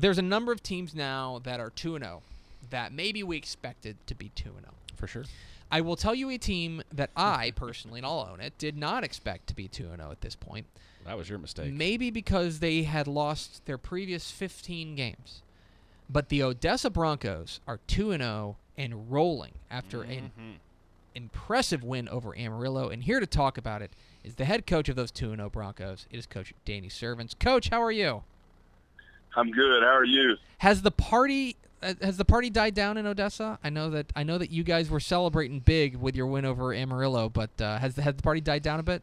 there's a number of teams now that are 2-0 that maybe we expected to be 2-0. For sure. I will tell you a team that I personally, and I'll own it, did not expect to be 2-0 at this point. That was your mistake. Maybe because they had lost their previous 15 games. But the Odessa Bronchos are 2-0 and rolling after an impressive win over Amarillo. And here to talk about it is the head coach of those 2-0 Broncos. It is Coach Danny Servance. Coach, how are you? I'm good. How are you? Has the party died down in Odessa? I know that you guys were celebrating big with your win over Amarillo, but has the party died down a bit?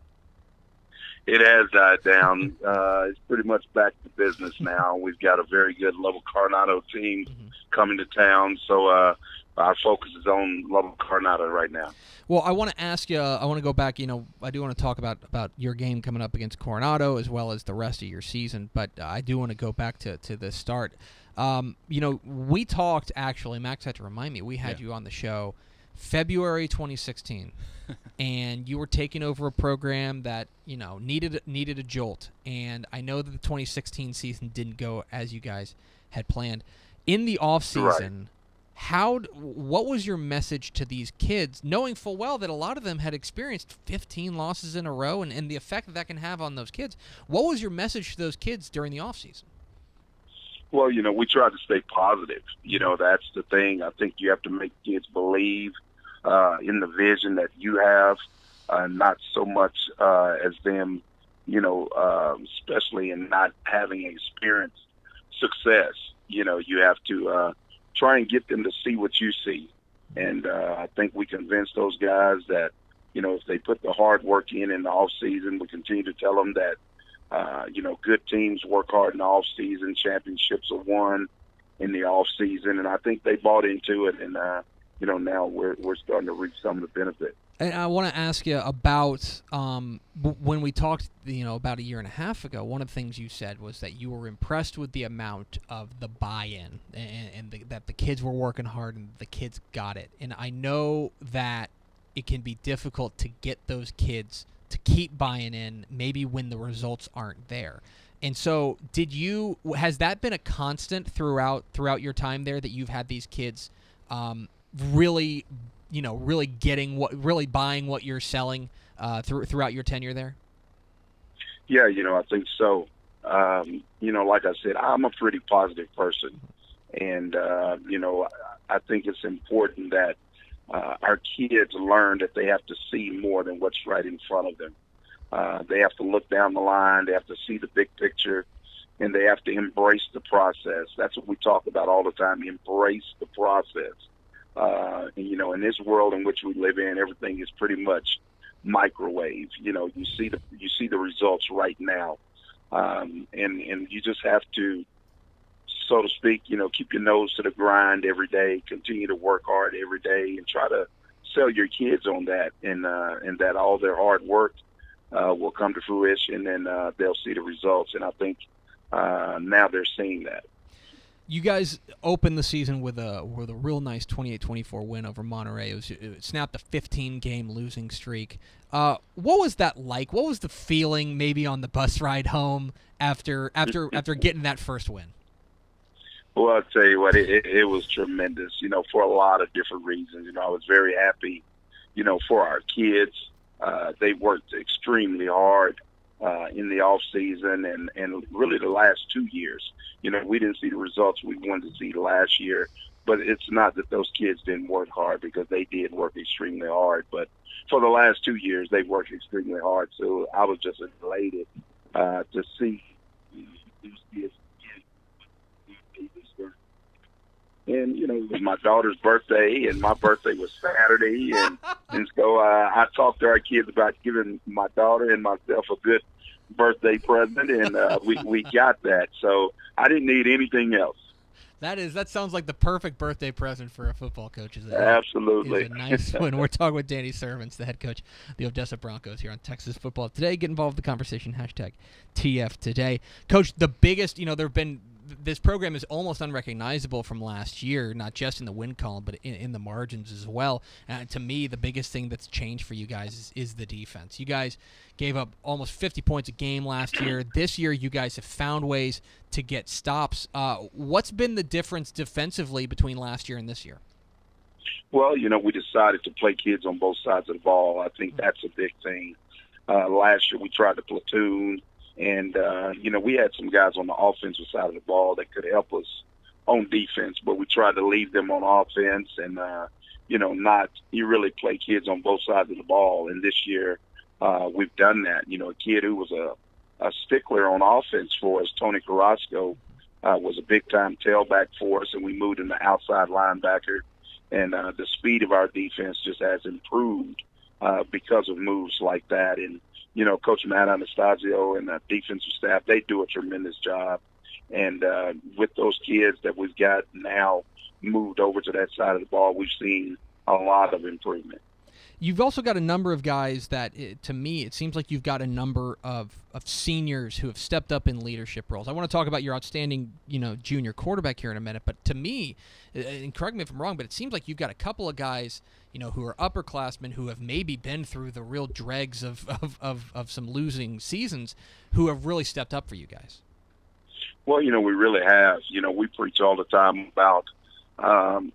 It has died down. It's pretty much back to business now. We've got a very good Lubbock Coronado team coming to town, so our focus is on Lubbock Coronado right now. Well, I want to ask you, I want to go back, I do want to talk about your game coming up against Coronado as well as the rest of your season, but I do want to go back to the start. We talked, actually, Max had to remind me, we had you on the show February 2016, and you were taking over a program that, needed a jolt, and I know that the 2016 season didn't go as you guys had planned. In the offseason, what was your message to these kids, knowing full well that a lot of them had experienced 15 losses in a row and the effect that can have on those kids? What was your message to those kids during the offseason? Well, we try to stay positive. That's the thing. I think you have to make kids believe in the vision that you have, not so much as them, especially in not having experienced success. You have to try and get them to see what you see. And I think we convinced those guys that, if they put the hard work in the off season, we continue to tell them that, good teams work hard in the off season. Championships are won in the off season. And I think they bought into it. And, now we're starting to reap some of the benefit. And I want to ask you about when we talked, about a year and a half ago, one of the things you said was that you were impressed with the amount of the buy-in and that the kids were working hard and the kids got it. And I know that it can be difficult to get those kids to keep buying in maybe when the results aren't there. And so has that been a constant throughout your time there, that you've had these kids really buying what you're selling throughout your tenure there? Yeah, I think so. Like I said, I'm a pretty positive person. And, I think it's important that our kids learn that they have to see more than what's right in front of them. They have to look down the line. They have to see the big picture, and they have to embrace the process. That's what we talk about all the time, embrace the process. In this world in which we live in, everything is pretty much microwave. You see the results right now, and you just have to, so to speak, keep your nose to the grind every day, continue to work hard every day, and try to sell your kids on that, and that all their hard work will come to fruition, and they'll see the results. And I think now they're seeing that. You guys opened the season with a real nice 28-24 win over Monterey. It snapped a 15-game losing streak. What was that like? What was the feeling maybe on the bus ride home after getting that first win? Well, I'll tell you what, it was tremendous, for a lot of different reasons. I was very happy, for our kids. They worked extremely hard in the off season and really the last 2 years. We didn't see the results we wanted to see last year, but it's not that those kids didn't work hard, because they did work extremely hard. But for the last 2 years, they worked extremely hard. So I was just elated to see these kids. And, it was my daughter's birthday, and my birthday was Saturday. And so I talked to our kids about giving my daughter and myself a good birthday present, and we got that. So I didn't need anything else. That sounds like the perfect birthday present for a football coach. Absolutely. Is a nice one. We're talking with Danny Servance, the head coach of the Odessa Broncos here on Texas Football Today. Get involved in the conversation, #TF Today. Coach, the biggest, there have been this program is almost unrecognizable from last year, not just in the win column, but in the margins as well. And to me, the biggest thing that's changed for you guys is the defense. You guys gave up almost 50 points a game last year. This year, you guys have found ways to get stops. What's been the difference defensively between last year and this year? Well, we decided to play kids on both sides of the ball. I think that's a big thing. Last year, we tried to platoon. And, we had some guys on the offensive side of the ball that could help us on defense, but we tried to leave them on offense and, not you really play kids on both sides of the ball. And this year we've done that. A kid who was a stickler on offense for us, Tony Carrasco, was a big-time tailback for us, and we moved him to outside linebacker. And the speed of our defense just has improved because of moves like that. And, Coach Matt Anastasio and the defensive staff, they do a tremendous job. And with those kids that we've got now moved over to that side of the ball, we've seen a lot of improvement. You've also got a number of guys that, to me, it seems like you've got a number of seniors who have stepped up in leadership roles. I want to talk about your outstanding, junior quarterback here in a minute. But to me, and correct me if I'm wrong, but it seems like you've got a couple of guys, who are upperclassmen who have maybe been through the real dregs of some losing seasons, who have really stepped up for you guys. Well, we really have. We preach all the time about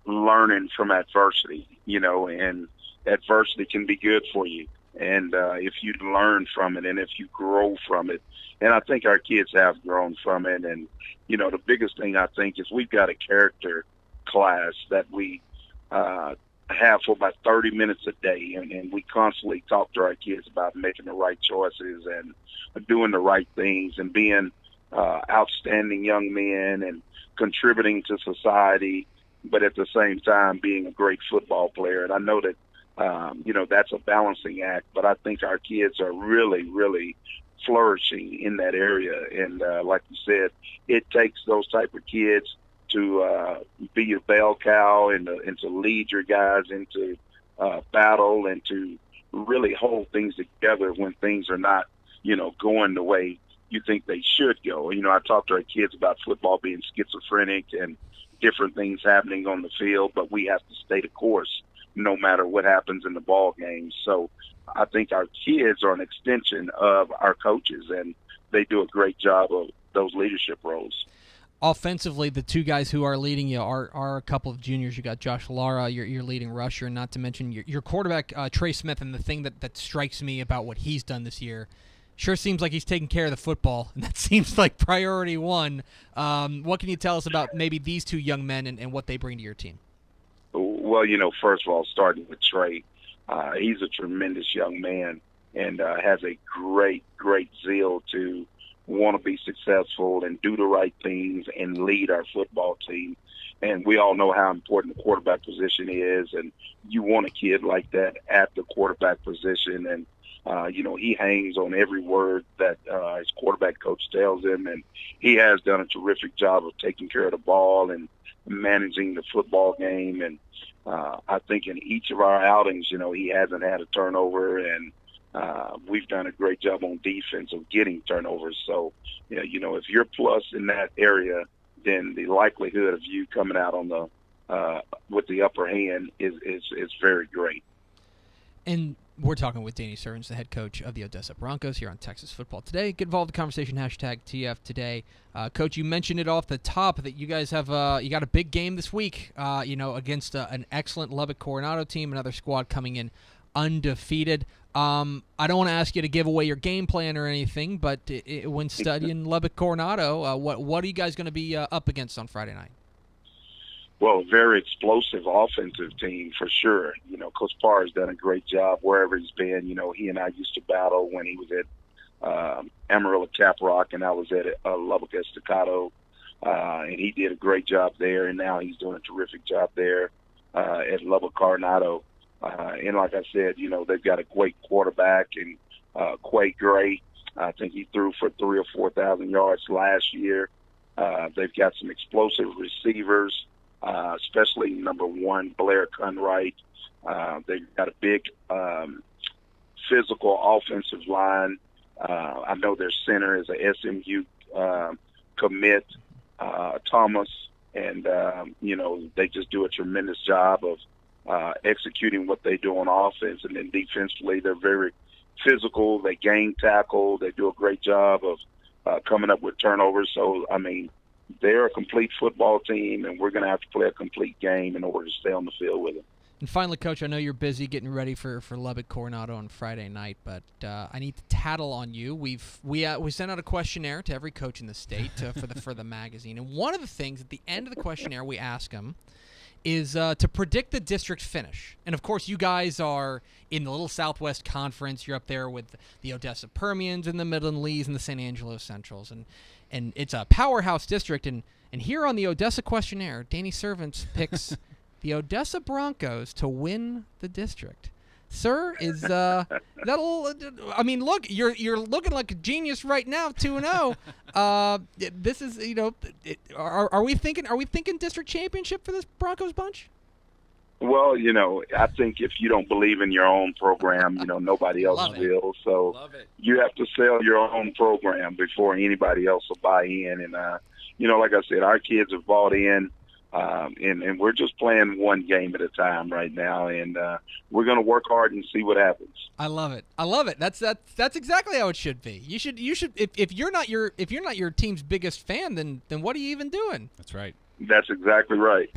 learning from adversity, and adversity can be good for you. And if you learn from it and if you grow from it, and I think our kids have grown from it. And, the biggest thing I think is we've got a character class that we have for about 30 minutes a day. And we constantly talk to our kids about making the right choices and doing the right things and being outstanding young men and contributing to society, but at the same time being a great football player. And I know that, that's a balancing act, but I think our kids are really, really flourishing in that area. And like you said, it takes those type of kids to be a bell cow and to lead your guys into battle and to really hold things together when things are not, going the way you think they should go. I talk to our kids about football being schizophrenic and different things happening on the field, but we have to stay the course no matter what happens in the ball game. So I think our kids are an extension of our coaches, and they do a great job of those leadership roles. Offensively, the two guys who are leading you are a couple of juniors. You got Josh Lara, your leading rusher, and not to mention your quarterback, Trey Smith. And the thing that strikes me about what he's done this year, sure seems like he's taking care of the football, and that seems like priority one. What can you tell us about maybe these two young men and what they bring to your team? Well, first of all, starting with Trey, he's a tremendous young man and has a great, great zeal to want to be successful and do the right things and lead our football team. And we all know how important the quarterback position is, and you want a kid like that at the quarterback position. And, he hangs on every word that his quarterback coach tells him, and he has done a terrific job of taking care of the ball and managing the football game. And I think in each of our outings, he hasn't had a turnover, and we've done a great job on defense of getting turnovers. So, if you're plus in that area, then the likelihood of you coming out on the with the upper hand is very great. And we're talking with Danny Servance, the head coach of the Odessa Bronchos here on Texas Football Today. Get involved in the conversation, #TF Today. Coach, you mentioned it off the top that you guys have you got a big game this week, against an excellent Lubbock Coronado team, another squad coming in undefeated. I don't want to ask you to give away your game plan or anything, but when studying Lubbock Coronado, what are you guys going to be up against on Friday night? Well, a very explosive offensive team for sure. Coach Parr has done a great job wherever he's been. He and I used to battle when he was at Amarillo Caprock and I was at Lubbock Estacado. And he did a great job there, and now he's doing a terrific job there at Lubbock Coronado. And like I said, they've got a great quarterback and Quay Gray. I think he threw for 3,000 or 4,000 yards last year. They've got some explosive receivers, especially number one, Blair Cunwright. They've got a big physical offensive line. I know their center is a SMU commit, Thomas, and they just do a tremendous job of executing what they do on offense, and then defensively they're very physical. They gang tackle. They do a great job of coming up with turnovers. So I mean, they're a complete football team, and we're going to have to play a complete game in order to stay on the field with them. And finally, Coach, I know you're busy getting ready for Lubbock Coronado on Friday night, but I need to tattle on you. We sent out a questionnaire to every coach in the state for the magazine, and one of the things at the end of the questionnaire we ask them is to predict the district finish. And of course, you guys are in the little Southwest Conference. You're up there with the Odessa Permians and the Midland Lees and the San Angelo Centrals, and it's a powerhouse district. And here on the Odessa questionnaire, Danny Servance picks the Odessa Broncos to win the district. Sir, is that a little? I mean, look, you're looking like a genius right now, 2-0. This is, are we thinking district championship for this Broncos bunch? Well, I think if you don't believe in your own program, nobody else will. So you have to sell your own program before anybody else will buy in. And like I said, our kids have bought in. And we're just playing one game at a time right now, and we're going to work hard and see what happens. I love it. I love it. That's exactly how it should be. You should if you're not your team's biggest fan, then what are you even doing? That's right. That's exactly right.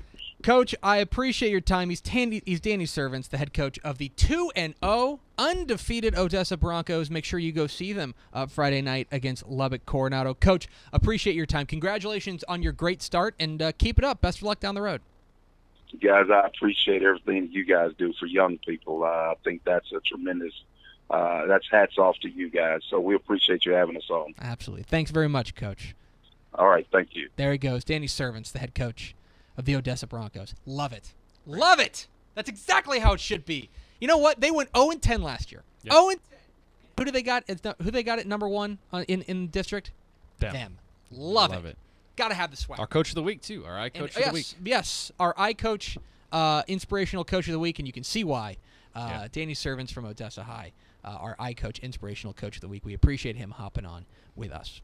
Coach, I appreciate your time. He's Danny Servance, the head coach of the 2-0 undefeated Odessa Broncos. Make sure you go see them Friday night against Lubbock Coronado. Coach, appreciate your time. Congratulations on your great start, and keep it up. Best of luck down the road. Guys, I appreciate everything you guys do for young people. I think that's a tremendous that's hats off to you guys. So we appreciate you having us on. Absolutely. Thanks very much, Coach. All right, thank you. There he goes, Danny Servance, the head coach of the Odessa Broncos. Love it. Love it. That's exactly how it should be. You know what? They went 0-10 last year. Yep. 0-10. Who do they got? Who they got at number one in the district? Them. Love it. Got to have the swag. Our coach of the week too. Our coach of the week. Yes, our coach, inspirational coach of the week, and you can see why. Danny Servance from Odessa High, our coach, inspirational coach of the week. We appreciate him hopping on with us.